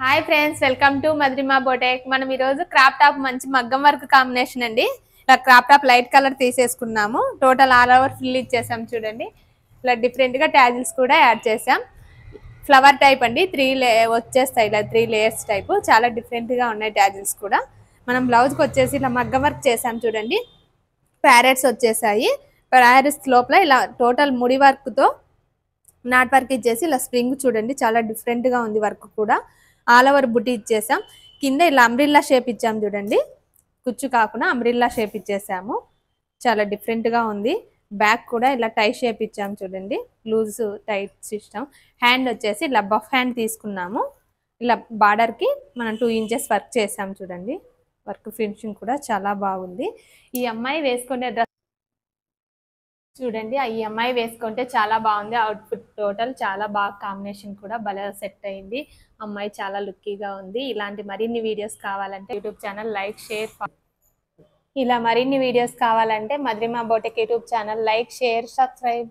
Hi friends, welcome to Madhurima బొటేక్. మనం ఈరోజు crop top మంచి మగ్గం వర్క్ కాంబినేషన్ అండి. ఇలా క్రాప్ టాప్ లైట్ కలర్ తీసేసుకున్నాము. టోటల్ ఆల్ ఓవర్ ఫుల్ ఇచ్చేసాం చూడండి. ఇలా డిఫరెంట్గా ట్యాజిల్స్ కూడా యాడ్ చేసాం. ఫ్లవర్ టైప్ అండి, వచ్చేస్తాయి ఇలా 3 లేయర్స్ టైపు. చాలా డిఫరెంట్గా ఉన్నాయి ట్యాజిల్స్ కూడా. మనం బ్లౌజ్కి వచ్చేసి ఇలా మగ్గం వర్క్ చేసాం చూడండి. ప్యారెట్స్ వచ్చేసాయి. ప్యారెట్స్ లోపల ఇలా టోటల్ ముడి వర్క్తో నాట్ వర్క్ ఇచ్చేసి ఇలా స్ప్రింగ్ చూడండి, చాలా డిఫరెంట్గా ఉంది వర్క్ కూడా. ఆల్ ఓవర్ బుట్టి ఇచ్చేసాం. కింద ఇలా అంబ్రిల్లా షేప్ ఇచ్చాము చూడండి, కుచ్చు కాకుండా అంబ్రిల్లా షేప్ ఇచ్చేసాము. చాలా డిఫరెంట్గా ఉంది. బ్యాక్ కూడా ఇలా టై షేప్ ఇచ్చాము చూడండి, లూజ్ టైట్ సిస్టమ్. హ్యాండ్ వచ్చేసి ఇలా బఫ్ హ్యాండ్ తీసుకున్నాము. ఇలా బార్డర్కి మనం 2 ఇంచెస్ వర్క్ చేసాము చూడండి. వర్క్ ఫినిషింగ్ కూడా చాలా బాగుంది. ఈ అమ్మాయి వేసుకునే డ్రెస్ చూడండి, ఈ అమ్మాయి వేసుకుంటే చాలా బాగుంది. అవుట్ఫిట్ టోటల్ చాలా బాగా, కాంబినేషన్ కూడా భలే సెట్ అయింది. అమ్మాయి చాలా లుక్కీగా ఉంది. ఇలాంటి మరిన్ని వీడియోస్ కావాలంటే యూట్యూబ్ ఛానల్ లైక్ షేర్, ఇలా మరిన్ని వీడియోస్ కావాలంటే Madhurima బొటేక్ YouTube channel like share subscribe.